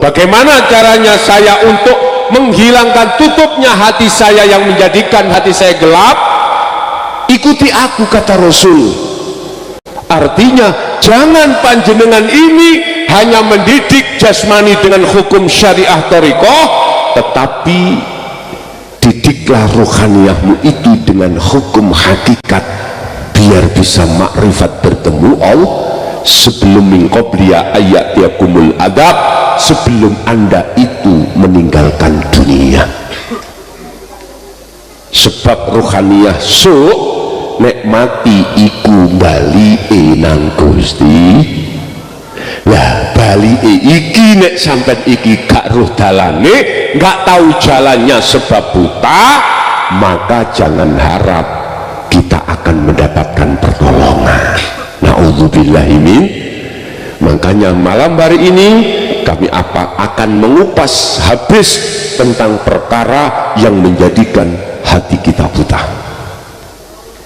Bagaimana caranya saya untuk menghilangkan tutupnya hati saya yang menjadikan hati saya gelap? Ikuti aku, kata Rasul. Artinya jangan panjenengan ini hanya mendidik jasmani dengan hukum syariah thariqah, tetapi didiklah rohaniyahmu itu dengan hukum hakikat, biar bisa makrifat bertemu Allah sebelum min qabliya ayatiyakumul adab, sebelum anda itu meninggalkan dunia. Sebab rohaniyah nek mati iku bali nang Gusti. Lah bali iki nek sampai iki gak roh dalane, gak tahu jalannya sebab buta, maka jangan harap kita akan mendapatkan pertolongan. Na'udzubillahi min. Makanya malam hari ini kami akan mengupas habis tentang perkara yang menjadikan hati kita buta,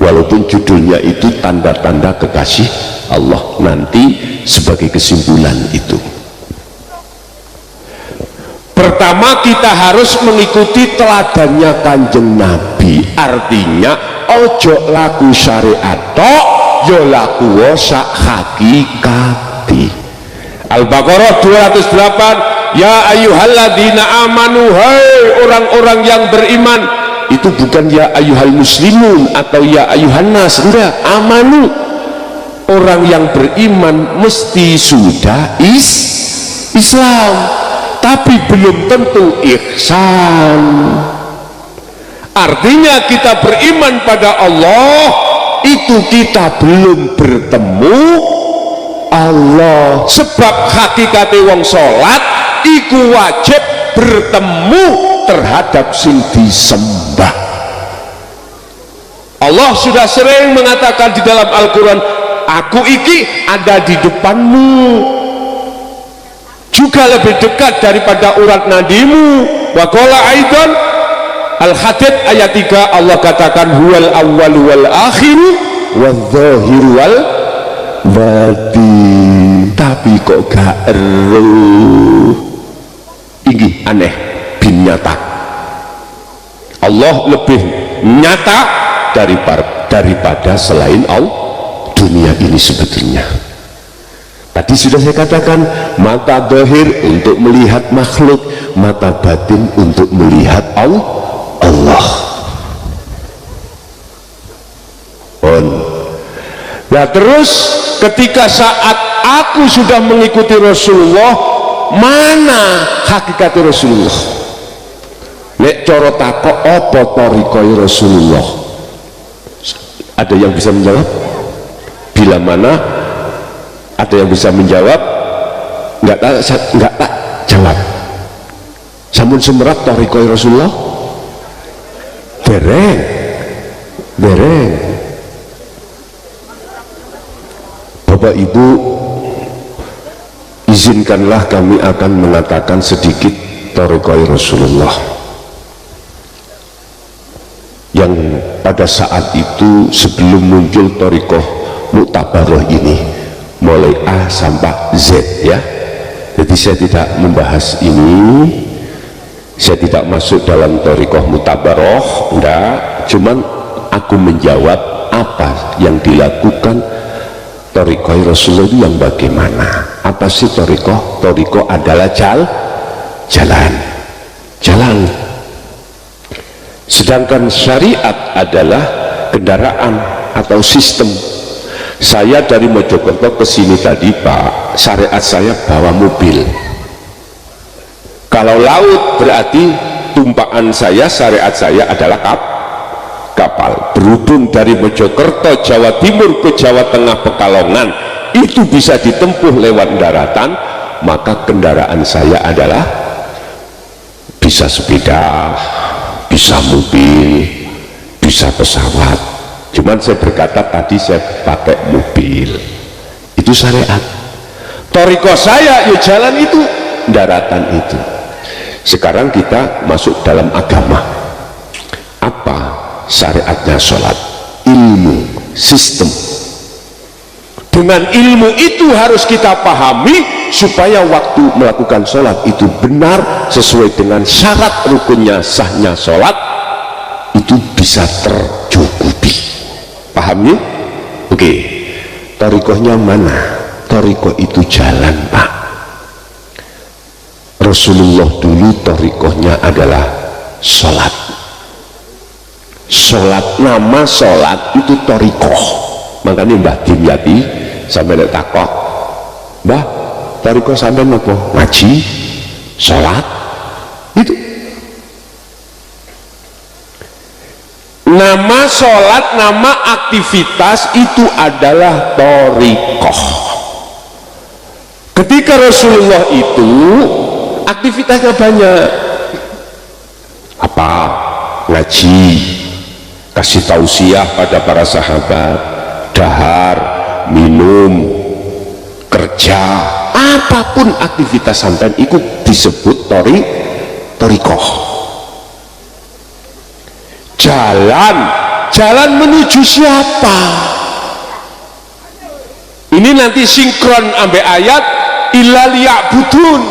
walaupun judulnya itu tanda-tanda kekasih Allah. Nanti sebagai kesimpulan itu, pertama kita harus mengikuti teladannya Kanjeng Nabi. Artinya ojo laku syariat tok, yo laku sak hakikati. Al-Baqarah 208, ya ayyuhalladzina amanu, hai orang-orang yang beriman. Itu bukan ya ayyuhal muslimun atau ya ayyuhan nas, enggak, amanu. Orang yang beriman mesti sudah Islam, tapi belum tentu ihsan. Artinya kita beriman pada Allah itu kita belum bertemu Allah. Sebab hakikate wong salat iku wajib bertemu terhadap sing disembah. Allah sudah sering mengatakan di dalam Al-Quran, aku iki ada di depanmu, juga lebih dekat daripada urat nadimu. Wa qala aidan, Al-Hadid ayat 3, Allah katakan huwal awwal wal akhir wal zahir wal batin. Tapi kok gak eruh. Ini aneh, bin nyata. Allah lebih nyata daripada selain Allah dunia ini sebetulnya. Tadi sudah saya katakan, mata zahir untuk melihat makhluk, mata batin untuk melihat Allah. Nah terus ketika saat aku sudah mengikuti Rasulullah, mana hakikat Rasulullah? Nek coro takok apa thariqah Rasulullah? Ada yang bisa menjawab? Bila mana ada yang bisa menjawab? Enggak tak jawab. Sampun semerat thariqah Rasulullah? Dereng. Bapak Ibu, izinkanlah kami akan mengatakan sedikit thariqah Rasulullah yang pada saat itu sebelum muncul thariqah Mu'tabarah ini, mulai A sampai Z ya. Jadi saya tidak membahas ini, saya tidak masuk dalam thariqah Mu'tabarah, enggak, cuman aku menjawab apa yang dilakukan thariqah Rasulullah itu yang bagaimana. Apa sih thariqah? Thariqah adalah jalan. Sedangkan syariat adalah kendaraan atau sistem. Saya dari Mojokerto ke sini tadi Pak, syariat saya bawa mobil. Kalau laut berarti tumpaan saya, syariat saya adalah kapal. Berhubung dari Mojokerto Jawa Timur ke Jawa Tengah Pekalongan itu bisa ditempuh lewat daratan, maka kendaraan saya adalah bisa sepeda, bisa mobil, bisa pesawat. Cuman saya berkata tadi saya pakai mobil, itu syariat. Thariqah saya ya jalan itu, daratan itu. Sekarang kita masuk dalam agama. Apa syariatnya sholat? Ilmu, sistem. Dengan ilmu itu harus kita pahami supaya waktu melakukan sholat itu benar sesuai dengan syarat rukunnya sahnya sholat itu bisa tercukupi. Paham ya? Oke, thariqahnya mana? Thariqah itu jalan, Pak. Rasulullah dulu thariqahnya adalah sholat. Sholat, nama sholat itu thariqah. Makanya Mbah Dimyati sampai nek takok, Mbah, thariqah sampai apa? Ngaji, sholat, itu. Nama sholat, nama aktivitas itu adalah thariqah. Ketika Rasulullah itu aktivitasnya banyak. Apa? Ngaji, kasih tausiah pada para sahabat, dahar, minum, kerja, apapun aktivitas sampean ikut disebut thariqah. Jalan menuju siapa? Ini nanti sinkron ambek ayat illa liya'budun.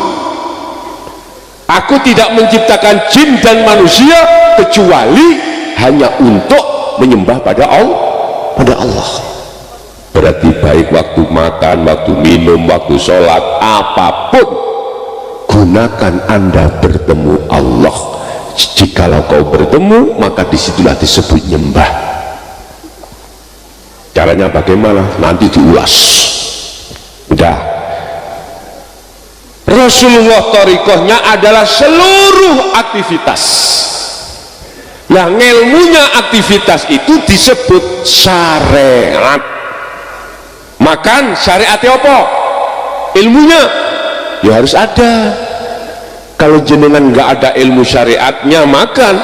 Aku tidak menciptakan jin dan manusia kecuali hanya untuk menyembah pada Allah. Berarti baik waktu makan, waktu minum, waktu sholat, apapun gunakan Anda bertemu Allah. Jikalau kau bertemu, maka disitulah disebut nyembah. Caranya bagaimana? Nanti diulas. Udah. Rasulullah thariqahnya adalah seluruh aktivitas. Nah, ilmunya aktivitas itu disebut syariat. Makan syariatnya apa? Ilmunya ya harus ada. Kalau jenengan nggak ada ilmu syariatnya makan,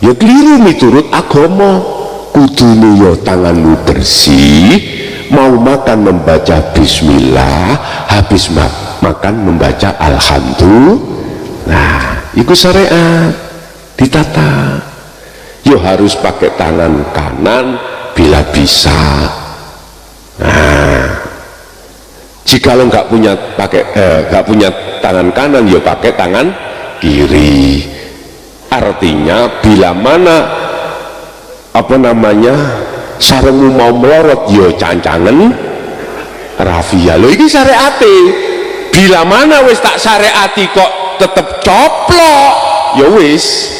ya keliru miturut agama. Kudune ya tanganmu bersih, mau makan membaca bismillah, habis makan membaca alhamdulillah. Nah, itu syariat ditata. Ya harus pakai tangan kanan bila bisa. Nah, jika lo nggak punya tangan kanan, ya pakai tangan kiri. Artinya bila mana sarungmu mau melorot, ya cancangen rafia. Lo ini syariate. Bila mana wis tak syariati kok tetep coplok, ya wis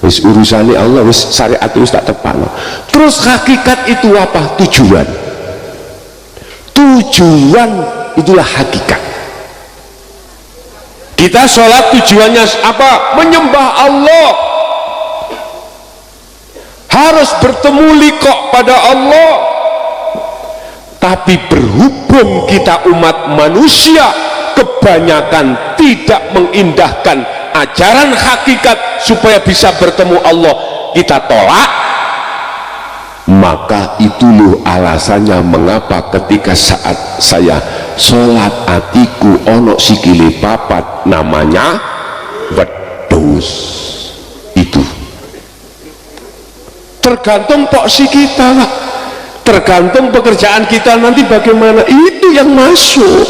urusannya Allah, wis syariat wis tak tepat. Terus hakikat itu apa? Tujuan itulah hakikat. Kita sholat tujuannya apa? Menyembah Allah, harus bertemu liqa pada Allah. Tapi berhubung kita umat manusia kebanyakan tidak mengindahkan ajaran hakikat supaya bisa bertemu Allah, kita tolak. Maka itu loh alasannya mengapa ketika saat saya sholat atiku ono sikile papat, namanya wedhus. Itu tergantung porsi kita lah, tergantung pekerjaan kita nanti bagaimana, itu yang masuk.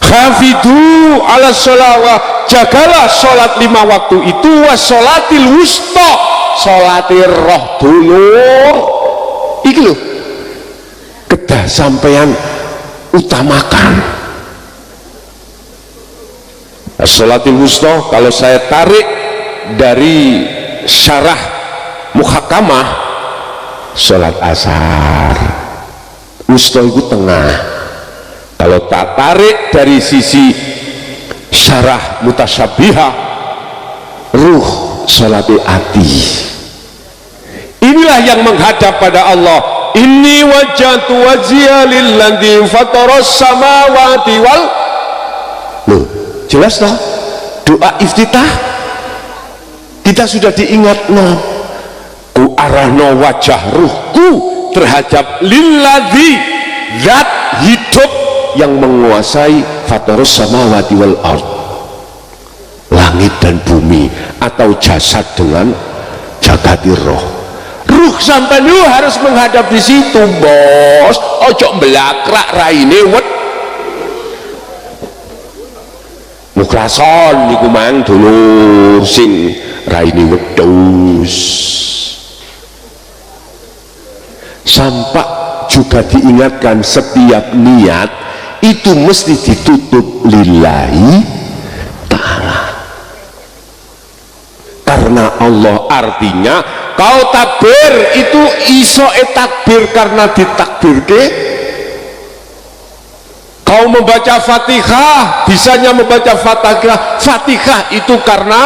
Hafidhu ala sholawah, jagalah sholat 5 waktu itu, was sholatil wusta, sholatir roh dulur. Iki loh kedah sampean utamakan. Sholatil wusta kalau saya tarik dari syarah muhakamah, sholat asar, wusta itu tengah. Kalau tak tarik dari sisi syarah mutasyabihah, ruh sholati ati. Inilah yang menghadap pada Allah. Inni wajjahtu wajhiya lilladzi fataras samawati wal. Loh, jelas toh? Doa iftitah kita sudah diingat, no. Ku arahno wajah ruhku terhadap lilladzi, zat hidup yang menguasai fatarus samawati wal ard, langit dan bumi, atau jasad dengan jagati roh. ruh sampai lu harus menghadap di situ bos, ojo belakrak raine wet mukrason niku mang dulur sing raine wedhus. Sampai juga diingatkan setiap niat itu mesti ditutup lillahi ta'ala karena Allah. Artinya kau takbir itu iso takbir karena ditakbirke. Kau membaca Fatihah bisanya membaca Fatihah itu karena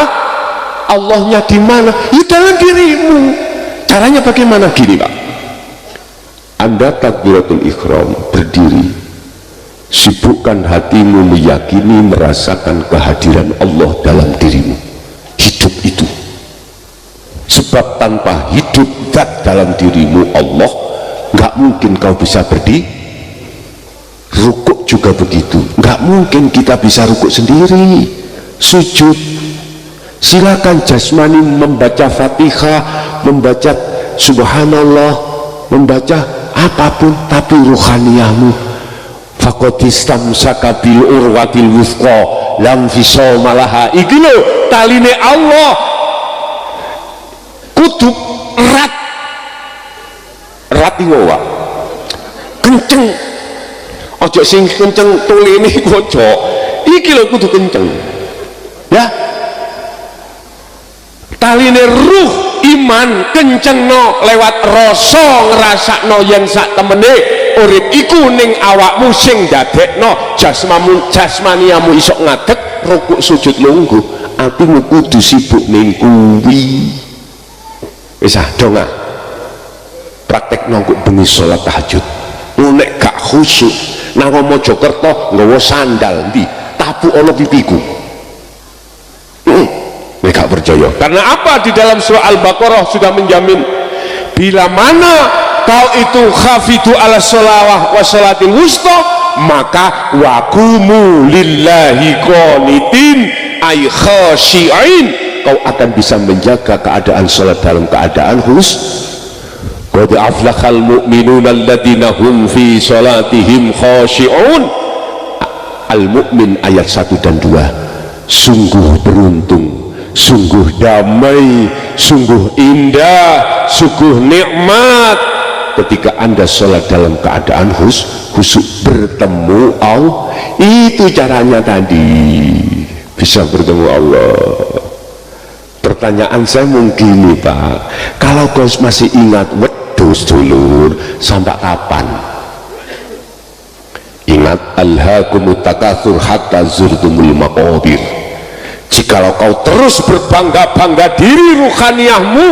Allahnya di mana? Di dalam dirimu. Caranya bagaimana? Gini Pak, Anda takbiratul ihram berdiri, sibukkan hatimu meyakini merasakan kehadiran Allah dalam dirimu. Hidup itu, sebab tanpa hidup zat dalam dirimu Allah, nggak mungkin kau bisa berdiri. Rukuk juga begitu, nggak mungkin kita bisa rukuk sendiri. Sujud, silakan jasmani membaca Fatihah, membaca Subhanallah, membaca apapun, tapi ruhaniyahmu faqadistamsaka bil urwatil wuthqa lam fisama laha. Iki lho taline Allah kudu erat iki wae kenceng, ojo sing kenceng tuline ojo, iki lho kudu kenceng ya. Taline ruh iman kencengno lewat rasa ngrasakno yen sak temene urip iku ning awakmu sing dadekno jasmaniamu iso ngadeg rukuk sujud lungguh. Atimu kudu sibuk ning kuwi. Wis dong praktekno kok bengi salat tahajud. Nek gak khusyuk nang Mojokerto nggawa sandal ndi tapu ana pipiku. Mereka percaya karena apa? Di dalam surah Al-Baqarah sudah menjamin bila mana kau itu khafidu ala sholawah wa sholatil wusta maka wakumu lillahi qanitin ay khashi'in, kau akan bisa menjaga keadaan sholat dalam keadaan qad aflahal mu'minuna alladina hum fi sholatihim khashi'un. Al-Mu'min ayat 1 dan 2. Sungguh beruntung, sungguh damai, sungguh indah, sungguh nikmat ketika Anda sholat dalam keadaan khusyuk bertemu Allah. Itu caranya tadi bisa bertemu Allah. Pertanyaan saya mungkin nih Pak, kalau kau masih ingat wedhus dulur sampai kapan? Ingat alhaakumut takatsur hatta zurtumul maqabir. Jikalau kau terus berbangga-bangga diri ruhaniyahmu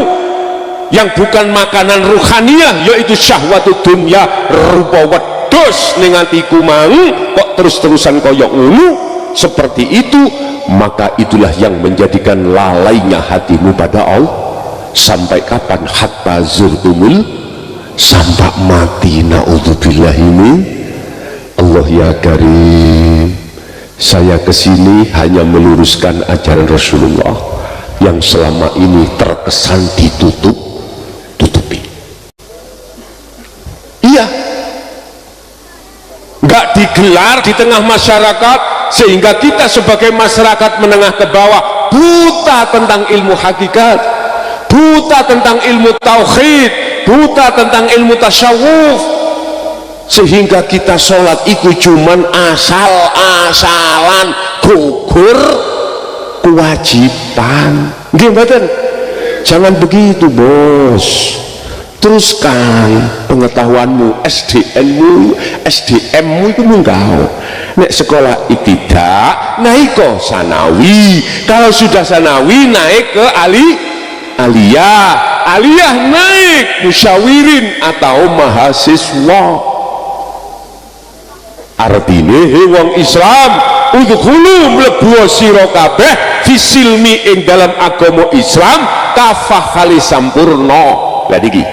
yang bukan makanan ruhaniyah yaitu syahwatu dunya rupa wedhus ning atiku mang kok terus-terusan koyok ngono seperti itu, maka itulah yang menjadikan lalainya hatimu pada Allah. Sampai kapan? Hatta zurtumul, sampai mati. Naudzubillahi min. Allah ya karim, saya kesini hanya meluruskan ajaran Rasulullah yang selama ini terkesan ditutupi. Iya, nggak digelar di tengah masyarakat sehingga kita sebagai masyarakat menengah ke bawah buta tentang ilmu hakikat, buta tentang ilmu tauhid, buta tentang ilmu tasyawuf, sehingga kita sholat itu cuman asal-asalan, gugur kewajiban. Gimana? Jangan begitu bos, teruskan pengetahuanmu, SDM-mu itu munggah. Nek sekolah ibtidak naik ke sanawi, kalau sudah sanawi naik ke aliyah naik musyawirin atau mahasiswa. Artinya wong Islam udkhulu mlebu sira kabeh fisilmi ing dalam agama Islam kafah kali sampurna. Lah iki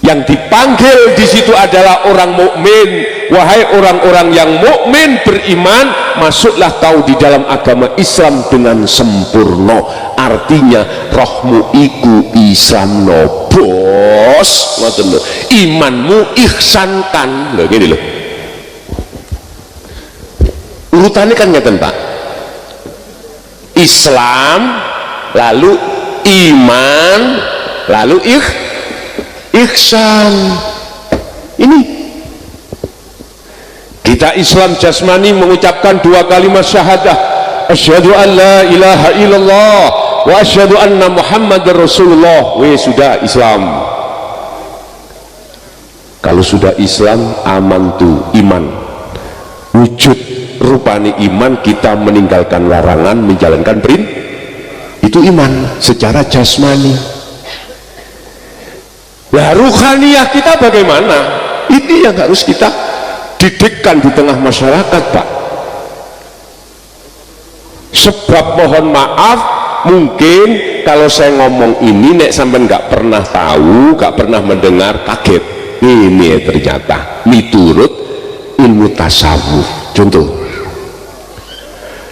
yang dipanggil di situ adalah orang mukmin. Wahai orang-orang yang mukmin beriman, masuklah kau di dalam agama Islam dengan sempurna. Artinya rohmu iku Islam no bos, ngoten lho. Imanmu ihsankan lho, gini lho. Urutannya kan ngeten Pak. Islam, lalu iman, lalu ihsan. Ini kita Islam jasmani mengucapkan 2 kalimat syahadah, asyhadu an la ilaha illallah wa asyhadu anna muhammadar rasulullah. Sudah Islam. Kalau sudah Islam, amantu, iman, wujud rupani iman, kita meninggalkan larangan, menjalankan perintah, itu iman secara jasmani. Nah, ruhaniyah kita bagaimana? Ini yang harus kita didikkan di tengah masyarakat Pak. Sebab mohon maaf, mungkin kalau saya ngomong ini nek sampean nggak pernah tahu, nggak pernah mendengar, kaget. Ini ternyata miturut ilmu tasawuf. Contoh,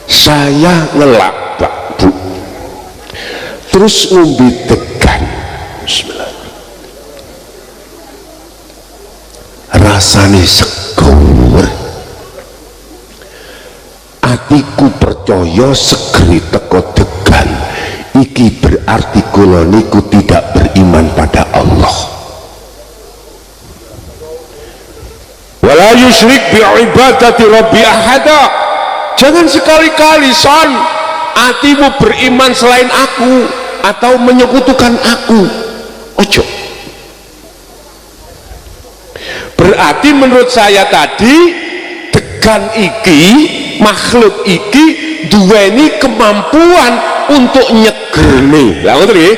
saya ngelak Pak Bu, terus ngombe degan, bismillah, rasane seger, atiku percaya segeri teko degan, iki berarti kula niku tidak beriman pada Allah. Wala yusyrik bi ibadati rabbi ahada. Jangan sekali-kali son atimu beriman selain aku atau menyekutukan aku. Ojo. Berarti menurut saya tadi degan iki, makhluk iki duweni kemampuan untuk nyegerni. Lah ngoten nggih.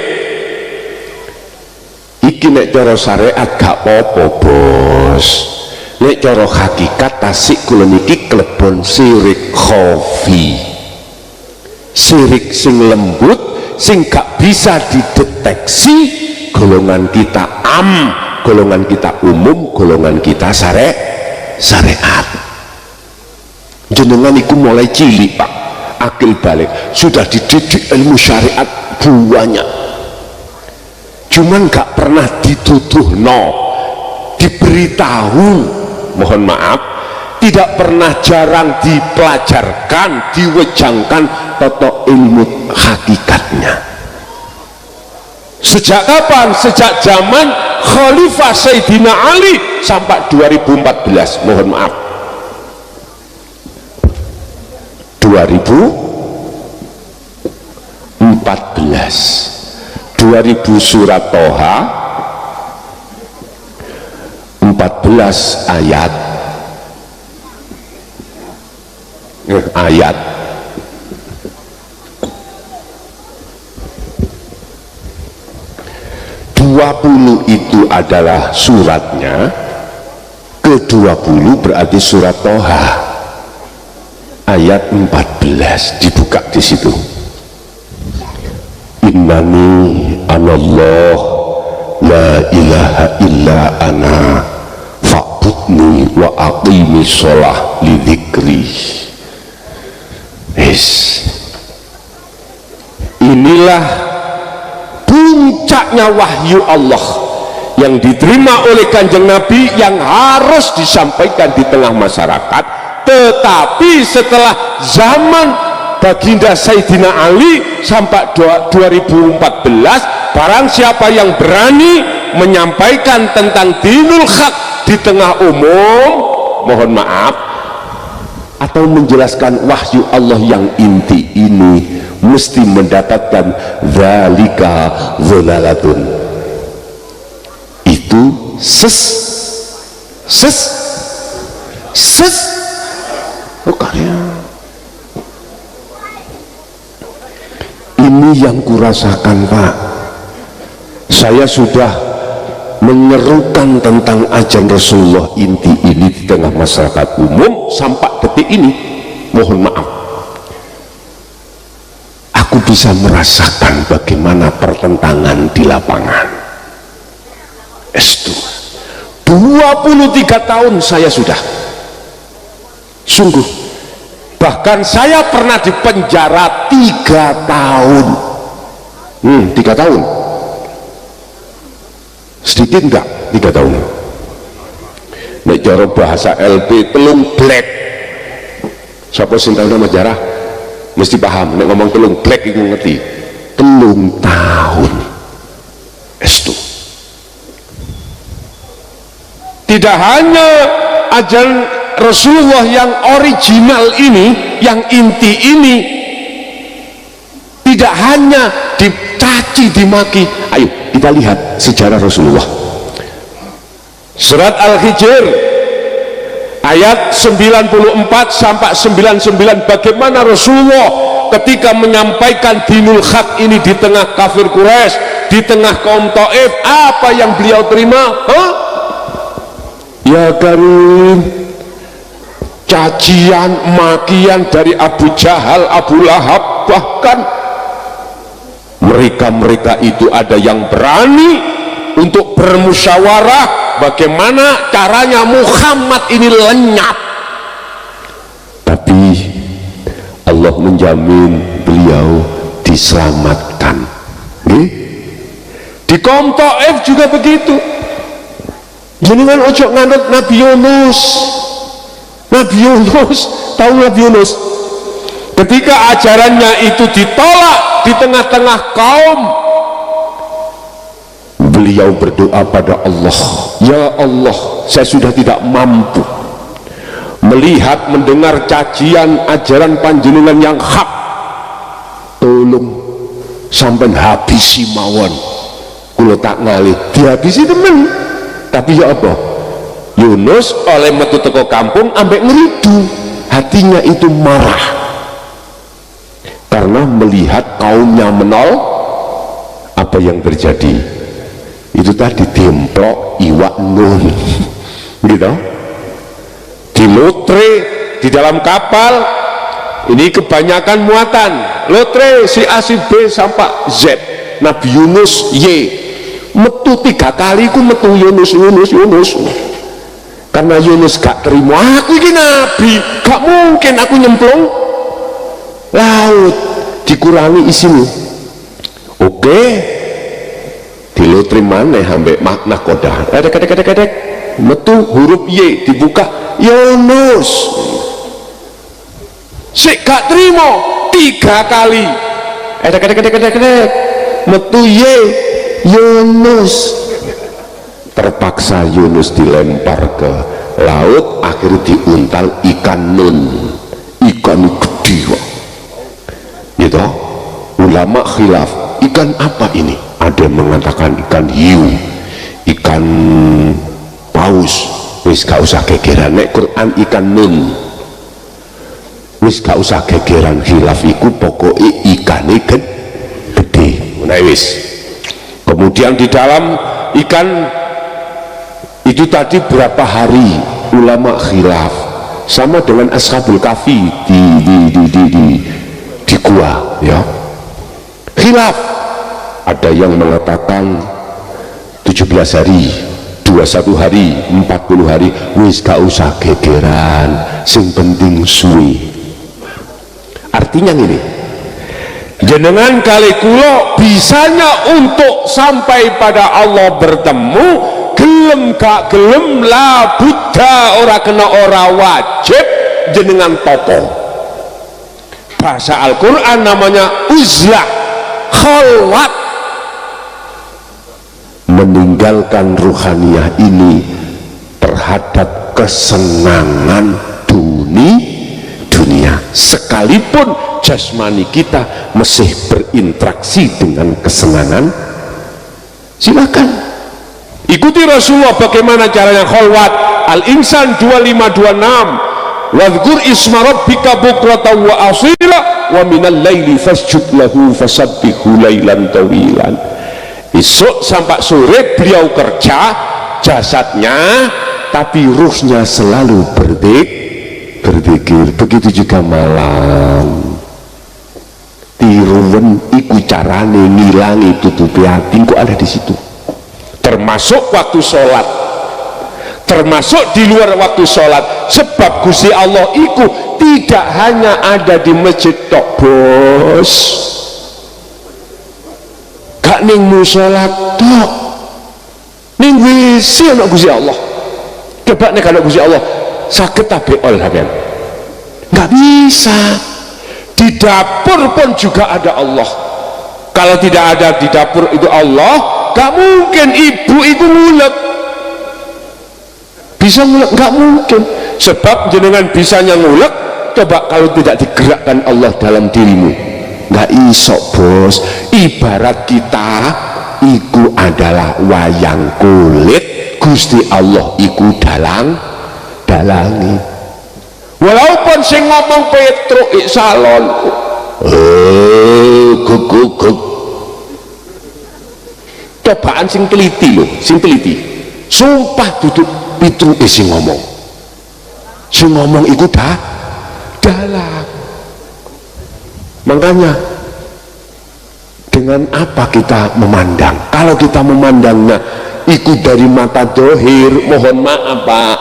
Iki nek cara syariat gak apa-apa bos. Nek cara hakikat tasik kula niki klebon sirik khofi, sirik sing lembut, sing gak bisa dideteksi. Golongan kita golongan kita umum, golongan kita syariat. Jenengan iku mulai cilik Pak, akil balik, sudah dididik ilmu syariat banyak, cuman gak pernah dituduhno, diberitahu. Mohon maaf, tidak pernah, jarang dipelajarkan, diwejangkan toto ilmu hakikatnya. Sejak kapan? Sejak zaman Khalifah Sayyidina Ali sampai 2014. Mohon maaf, 2014, 2000 surat Toha 14 ayat 20 itu adalah suratnya, ke-20 berarti surat Toha ayat 14, dibuka di situ. Innani anallah la ilaha illa ana fa'budni wa aqimi sholah li dzikri. Inilah puncaknya wahyu Allah yang diterima oleh Kanjeng Nabi, yang harus disampaikan di tengah masyarakat. Tetapi setelah zaman Baginda Sayyidina Ali sampai 2014, barang siapa yang berani menyampaikan tentang dinul haq di tengah umum, mohon maaf, atau menjelaskan wahyu Allah yang inti ini, mesti mendapatkan dzalika dzalalatun. Itu ini yang kurasakan Pak. Saya sudah menyerukan tentang ajaran Rasulullah inti ini di tengah masyarakat umum sampai detik ini. Mohon maaf, aku bisa merasakan bagaimana pertentangan di lapangan. Estu 23 tahun saya sudah, sungguh, bahkan saya pernah dipenjara 3 tahun. 3 tahun sedikit enggak 3 tahun. Nek cara bahasa LP telung black, siapa sing tahu nama sejarah mesti paham. Nek ngomong telung black itu ngerti, telung tahun estu. Tidak hanya ajaran Rasulullah yang original ini, yang inti ini, tidak hanya dicaci dimaki. Ayo kita lihat sejarah Rasulullah. Surat Al-Hijr ayat 94 sampai 99, bagaimana Rasulullah ketika menyampaikan dinul haq ini di tengah kafir Quraisy, di tengah kaum Taif, apa yang beliau terima? Ya Karim, cacian, makian dari Abu Jahal, Abu Lahab, bahkan mereka itu ada yang berani untuk bermusyawarah bagaimana caranya Muhammad ini lenyap, tapi Allah menjamin beliau diselamatkan. Di kaum Taif juga begitu. Jenengan ojo nganut Nabi Yunus. Nabi Yunus, tahu Nabi Yunus? Ketika ajarannya itu ditolak di tengah-tengah kaum, beliau berdoa pada Allah, ya Allah, saya sudah tidak mampu melihat mendengar cacian ajaran panjenengan yang hak, tolong sampai habisi mawon, kula tak ngalih dihabisi temen. Tapi ya apa, Yunus oleh metu teko kampung ambek ngeridu, hatinya itu marah karena melihat kaumnya menol. Apa yang terjadi? Itu tadi dimplok iwak nun gitu, dilotre di dalam kapal ini, kebanyakan muatan lotre si A si B sampai Z. Nabi Yunus Y metu 3 kali ku metu Yunus karena Yunus gak terima, aku ini Nabi, gak mungkin aku nyemplung laut, dikurangi isinya. Oke, dilotri mana ambek makna kodah, kadek metu huruf Y dibuka Yunus, sik gak terima 3 kali, kadek metu Y Yunus, terpaksa Yunus dilempar ke laut, akhirnya diuntal ikan nun, ikan gede gitu. Ulama khilaf, ikan apa ini? Ada yang mengatakan ikan hiu, ikan paus, wis gak usah gegeran. Nek Quran ikan nun, wis gak usah gegeran. Khilaf iku pokoknya ikannya gede, nah wis. Kemudian di dalam ikan itu tadi berapa hari, ulama khilaf, sama dengan Ashabul Kahfi di gua ya, khilaf. Ada yang mengatakan 17 hari, 21 hari, 40 hari, wis gak usah gegeran, sing penting suwi. Artinya ini, jenengan kali kulo bisanya untuk sampai pada Allah bertemu, gelem gak gelem la buddha, ora kena ora wajib jenengan topo. Bahasa Al-Quran namanya uzlah, khalwat. Meninggalkan ruhaniyah ini terhadap kesenangan dunia, sekalipun jasmani kita masih berinteraksi dengan kesenangan, silakan ikuti Rasulullah bagaimana caranya khalwat. Al-Insan 2526, wadhkur isma rabbika bukratan wa asila wa minal laili fasjud lahu fasabbihu lailan tawilan. Esok sampai sore beliau kerja jasadnya, tapi ruhnya selalu berzikir. Begitu juga malam. Tiruwen iku carane ngilangi tutupi hati, kok ada di situ. Termasuk waktu sholat, termasuk di luar waktu sholat. Sebab Gusti Allah iku tidak hanya ada di masjid tok, bos. Gak ning musola tok, ning WC ana Gusti Allah. Coba nek ana Gusti Allah saged ta beol sampean? Nggak bisa. Di dapur pun juga ada Allah. Kalau tidak ada di dapur itu Allah, nggak mungkin ibu itu ngulek. Bisa ngulek? Nggak mungkin. Sebab jenengan bisanya ngulek, coba kalau tidak digerakkan Allah dalam dirimu, nggak iso bos. Ibarat kita iku adalah wayang kulit, Gusti Allah iku dalangi. Walaupun sing ngomong Petruk salon guguk cobaan sing teliti loh, sing teliti sumpah duduk Petruk sing ngomong iku dalang. Makanya dengan apa kita memandang? Kalau kita memandangnya iku dari mata dohir, mohon maaf Pak,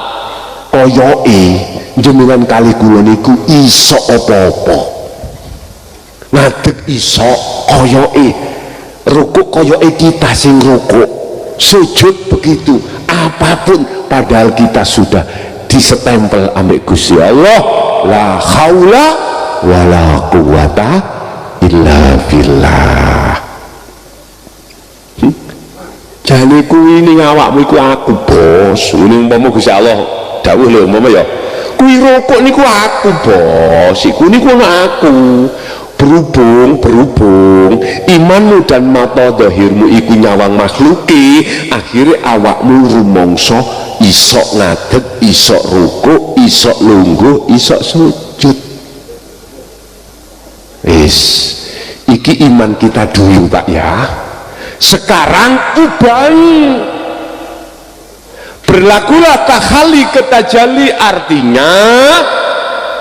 koyoke jenengan kali kula niku iso apa-apa, ngadeg iso koyoke, rukuk koyoke kita sing rukuk, sujud begitu, apapun, padahal kita sudah disetempel ambek Gusti Allah, la haula wala quwata illa billah. Jane kuwi ning awakmu iku aku bos, ning umpama Gusti Allah dawuh lho umpama ya kuwi rokok niku aku bos, iku niku aku. Berhubung imanmu dan mata dohirmu iku nyawang makhluki, akhirnya awakmu rumongso isok ngadeg, isok rukuk, isok lungguh, isok sujud. Iki iman kita dulu Pak ya. Sekarang ubangi, berlakulah takhali ketajali, artinya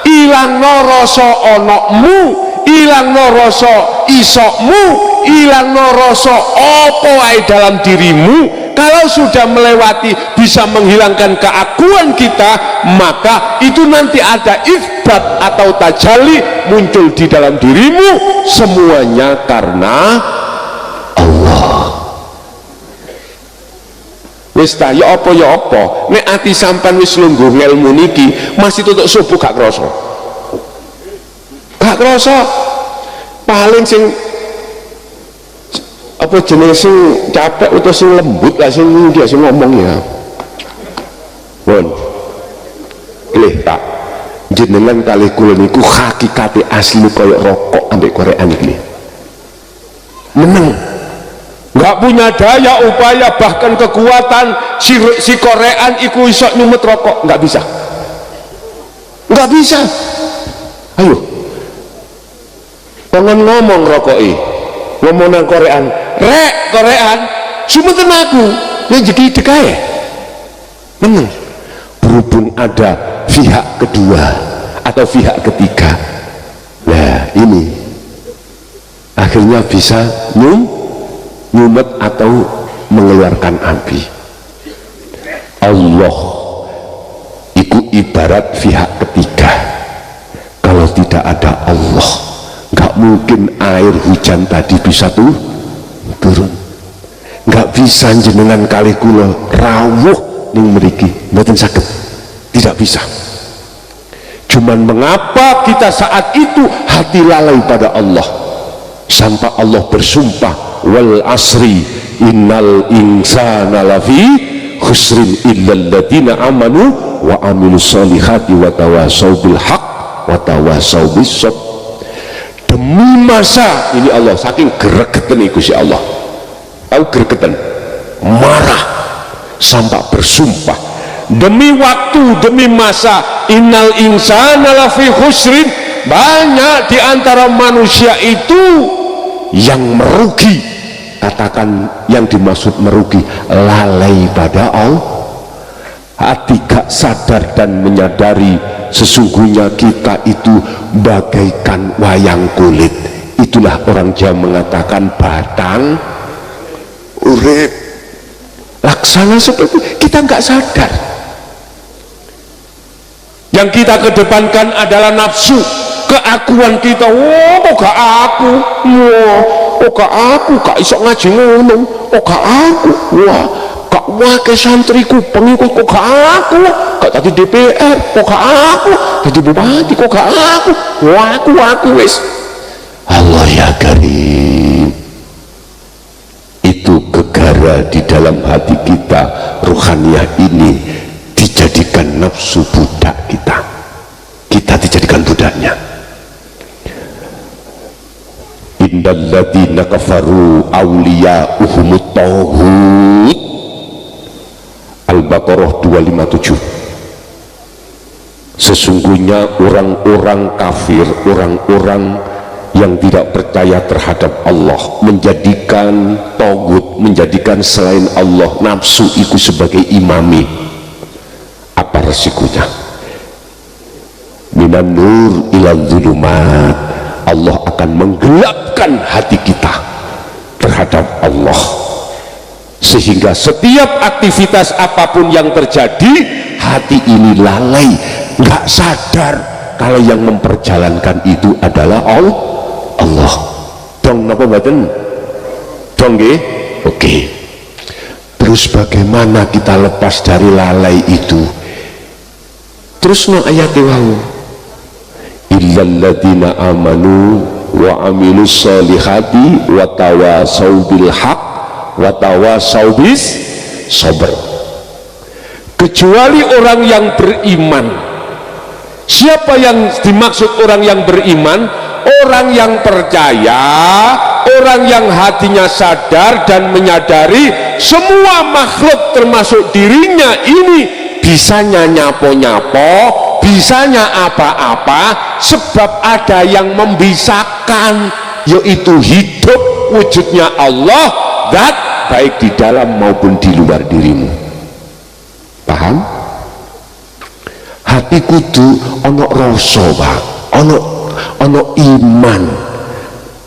ilang rasa onokmu, ilang rasa isokmu, ilang rasa apa wae dalam dirimu. Kalau sudah melewati bisa menghilangkan keakuan kita, maka itu nanti ada isbat atau tajalli muncul di dalam dirimu, semuanya karena Allah. Wis ta ya apa nek ati sampean wis lungguh ngelmu niki masih tutuk subuh gak krasa, paling sing apa jenis sing capek atau sing lembut lah sing dia sing ngomong ya pun pilih tak jenengan kali kula niku hakikate asli koyok rokok ambek korean iki meneng, nggak punya daya upaya bahkan kekuatan si korean iku iso nyumet rokok, nggak bisa. Ayo pengen ngomong rokoki ngomong nang korean, rek korean sumeten aku yang jadi dekae meneng. Berhubung ada pihak kedua atau pihak ketiga, nah ini akhirnya bisa nyumet atau mengeluarkan api. Allah itu ibarat pihak ketiga. Kalau tidak ada Allah, nggak mungkin air hujan tadi bisa turun. Nggak bisa jenengan kali kula rawuh ning mriki mboten saged, tidak bisa. Cuman mengapa kita saat itu hati lalai pada Allah sampai Allah bersumpah wal asri innal insana lafi khusrin illal ladina amanu wa amilus solihati wa tawasau bil haq wa tawasau bis sabr. Demi masa ini Allah saking gregetan iku si Allah, tahu gregetan marah sampai bersumpah demi waktu, demi masa, innal insana lafi khusrin, banyak diantara manusia itu yang merugi. Katakan yang dimaksud merugi lalai pada Allah, tidak sadar dan menyadari sesungguhnya kita itu bagaikan wayang kulit. Itulah orang Jawa mengatakan batang urip, laksana seperti kita nggak sadar. Yang kita kedepankan adalah nafsu, keakuan kita. Oh gak aku, wah oh gak aku, gak iso ngaji ngomong, oh gak aku, wah kok wake santriku pengikut kok gak aku, kok tadi DPR kok gak aku, jadi bupati kok gak aku wis. Allah ya Karim, itu gegara di dalam hati kita. Ruhaniyah ini dijadikan nafsu budak kita dijadikan budaknya. Innal ladzina kafaru awliya'uhumut taghut, Al-Baqarah 257. Sesungguhnya orang-orang kafir, orang-orang yang tidak percaya terhadap Allah, menjadikan taghut, menjadikan selain Allah nafsu itu sebagai imami. Apa resikonya? Minan nur ila dzulumat, Allah akan menggelapkan hati kita terhadap Allah, sehingga setiap aktivitas apapun yang terjadi, hati ini lalai, nggak sadar kalau yang memperjalankan itu adalah Allah. Dong napa mboten? Dong nggih? Oke. Terus bagaimana kita lepas dari lalai itu? Terus no ayat wau, illalladzina amanu wa amilus solihati wa tawasau bil haq wa tawasau bis sabr. Kecuali orang yang beriman. Siapa yang dimaksud orang yang beriman? Orang yang percaya, orang yang hatinya sadar dan menyadari semua makhluk termasuk dirinya ini bisanya nyapo-nyapo, bisanya apa-apa, sebab ada yang membisakan, yaitu hidup wujudnya Allah, zat baik di dalam maupun di luar dirimu. Paham? Hati kudu ono rasa, Pak, ono iman,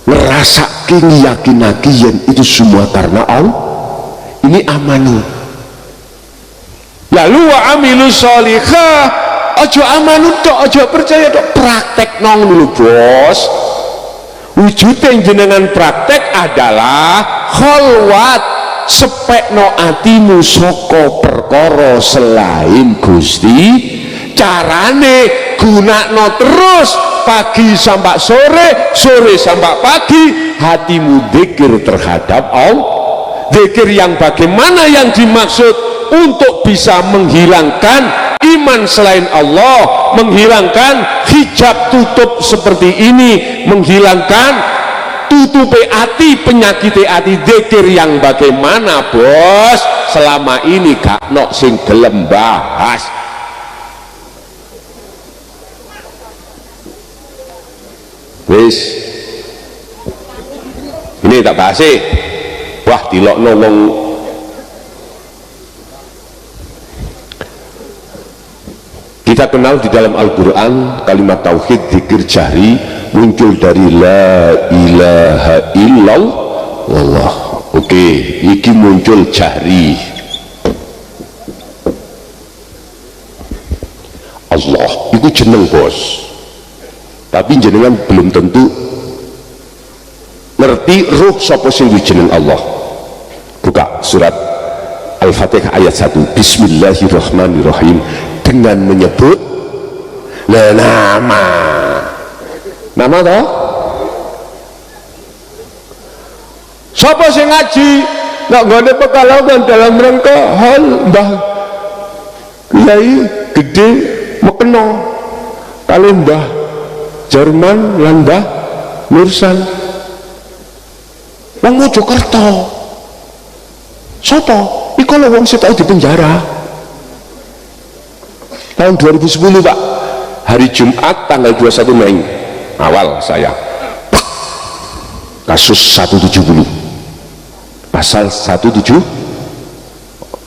ngerasake ngeyakinake yen itu semua karena Allah. Ini amanu. Lalu wa amilu sholihah, ojo amanu tok, ojo percaya tok, praktek nong dulu bos. Wujudnya jenengan praktek adalah kholwat, sepekno atimu saka perkara selain Gusti. Carane gunakno terus pagi sampai sore, sore sampai pagi, hatimu dzikir terhadap Allah. Dzikir yang bagaimana yang dimaksud? Untuk bisa menghilangkan iman selain Allah, menghilangkan hijab tutup seperti ini, menghilangkan tutupi hati, penyakiti hati. Dzikir yang bagaimana bos? Selama ini gak nok sing gelem bahas. Wis ini tak bahas sih. Wah dilok nolong. Kita kenal di dalam Al-Quran kalimat tauhid dzikir jahri muncul dari la ilaha illallah. Oke, iki muncul jahri. Allah itu jeneng bos, tapi jenengan belum tentu ngerti ruh sapa sing jeneng Allah. Buka surat Al-Fatihah ayat 1. Bismillahirrahmanirrahim. Dengan menyebut nama toh. Sapa sing ngaji nak nggone pekalongan dalam rangka hal Mbah Kiai gede mekeno kali Mbah Jerman lan Mbah Nursan wong Mojokerto. Sapa iku lho wong sitok di penjara tahun 2010 Pak, hari Jumat tanggal 21 Mei awal saya kasus 170 pasal 170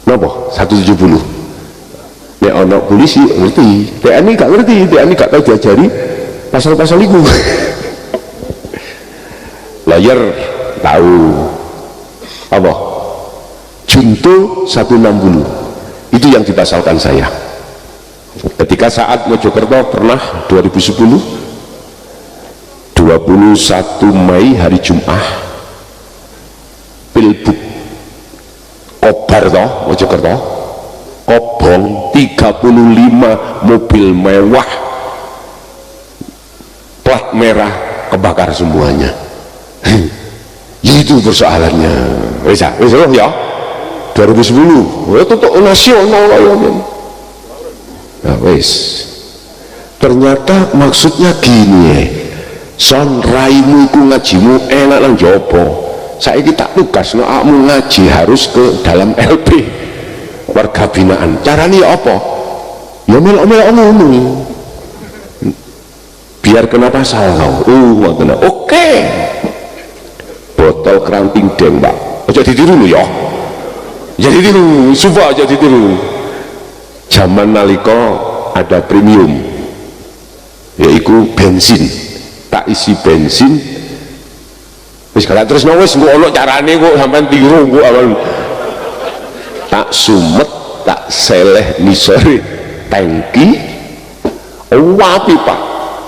nopo 170. Nek ono polisi ngerti, TNI gak ngerti, TNI gak tahu diajari pasal-pasal itu. Lawyer tahu apa junto 160 itu yang dipasalkan saya. Ketika saat Mojokerto pernah 2010 21 Mei hari Jumat pilbuk Kobar toh mobil mewah plat merah kebakar semuanya. Itu persoalannya. Wis ya 2010 itu nasional ya. Nah wis ternyata maksudnya gini, son raimu iku ngajimu enak nang jopo, saiki tak tugas kamu ngaji harus ke dalam LP warga binaan. Caranya apa? Ya melok-melok ngono biar kena pasal kau. Oke. Botol keranting deng Pak, aja ditiru lho ya, jadi tiru sumpah, aja ditiru. Zaman nalika ada premium yaitu bensin, tak isi bensin wis gak terus wis engko ono carane kok sampean tiru engko awal tak sumet tak seleh nisore tangki wapi Pak,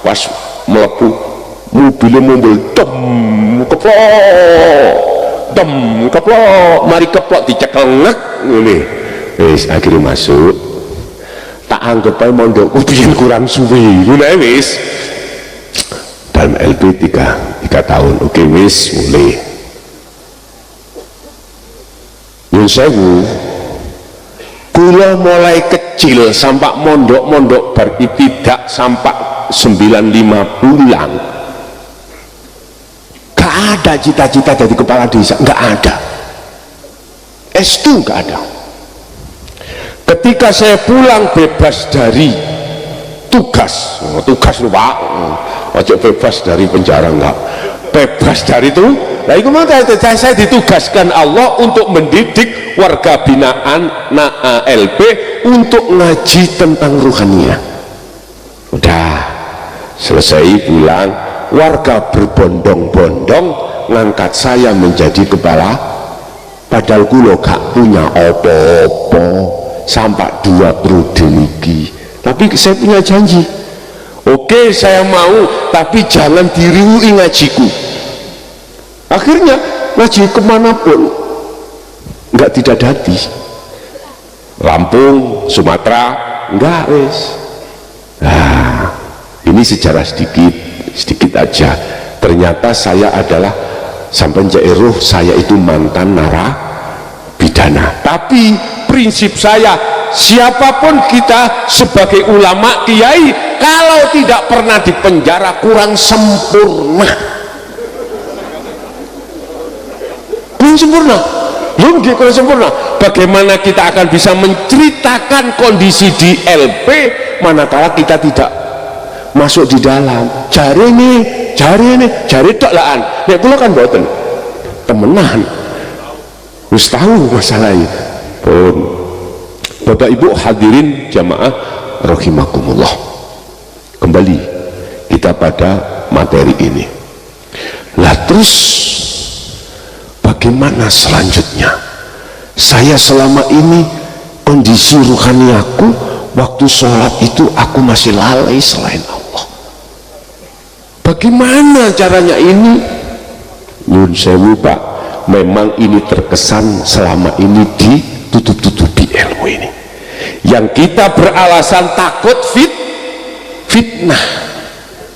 pas mlebu mobilnya mobil keplok mari keplok dicekel ngek ngene wis akhirnya masuk. Tak anggap aja mondokku biyen kurang suwi ngono wis dalam LP 3 tahun. Oke wis mulai nyun sewu kula mulai kecil sampai mondok beribtidak sampai 95 bulan gak ada cita-cita jadi kepala desa, gak ada. S2 gak ada. Ketika saya pulang bebas dari tugas lho Pak, ojo bebas dari penjara, enggak bebas dari itu. Nah itu saya ditugaskan Allah untuk mendidik warga binaan LP untuk ngaji tentang ruhaniyah. Udah selesai pulang, warga berbondong-bondong ngangkat saya menjadi kepala, padahal kula gak punya apa-apa sampai 2 periode niki. Tapi saya punya janji, oke saya mau, tapi jangan diriui ngajiku. Akhirnya ngaji kemanapun nggak tidak dadi, Lampung, Sumatera enggak wes. Nah ini sejarah sedikit aja. Ternyata saya adalah sampai jairuh, saya itu mantan narapidana. Tapi prinsip saya, siapapun kita sebagai ulama kiai, kalau tidak pernah dipenjara kurang sempurna. Kurang sempurna. Kurang sempurna. Bagaimana kita akan bisa menceritakan kondisi di LP manakala kita tidak masuk di dalam? Jari tok laan. Nek kula kan mboten. Temenan. Wis tahu masalahnya. Bapak Ibu hadirin jamaah rahimakumullah, kembali kita pada materi ini. Lah terus bagaimana selanjutnya? Saya selama ini kondisi ruhani aku waktu sholat itu aku masih lalai selain Allah. Bagaimana caranya ini? Nyun sewu Pak, memang ini terkesan selama ini ditutup-tutupi ilmu ini, yang kita beralasan takut fitnah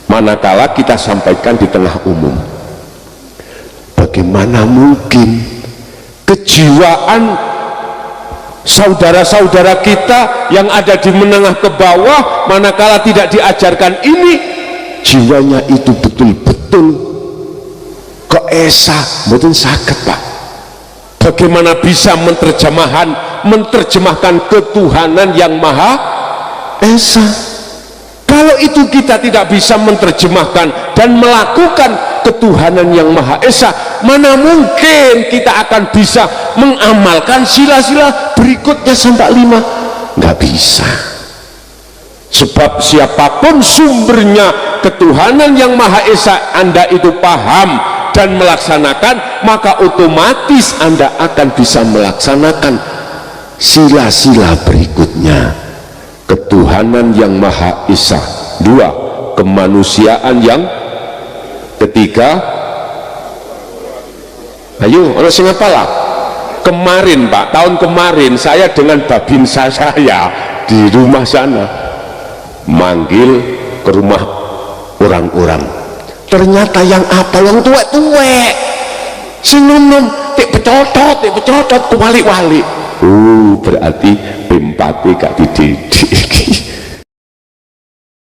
manakala kita sampaikan di tengah umum. Bagaimana mungkin kejiwaan saudara-saudara kita yang ada di menengah ke bawah manakala tidak diajarkan ini, jiwanya itu betul-betul keesa mboten saged Pak. Bagaimana bisa menerjemahkan ketuhanan yang Maha Esa? Kalau itu kita tidak bisa menerjemahkan dan melakukan ketuhanan yang Maha Esa, mana mungkin kita akan bisa mengamalkan sila-sila berikutnya sampai 5? Nggak bisa. Sebab siapapun sumbernya ketuhanan yang Maha Esa Anda itu paham dan melaksanakan, maka otomatis Anda akan bisa melaksanakan sila-sila berikutnya. Ketuhanan yang Maha Esa, 2, kemanusiaan yang ketiga. Ayo orang Singapura kemarin Pak, tahun kemarin saya dengan babinsa saya di rumah sana manggil ke rumah orang-orang, ternyata yang apa yang tuwek-tuwek sing nom-nom tik pecotot kuwalik-walik. Berarti pimpati gak dididik.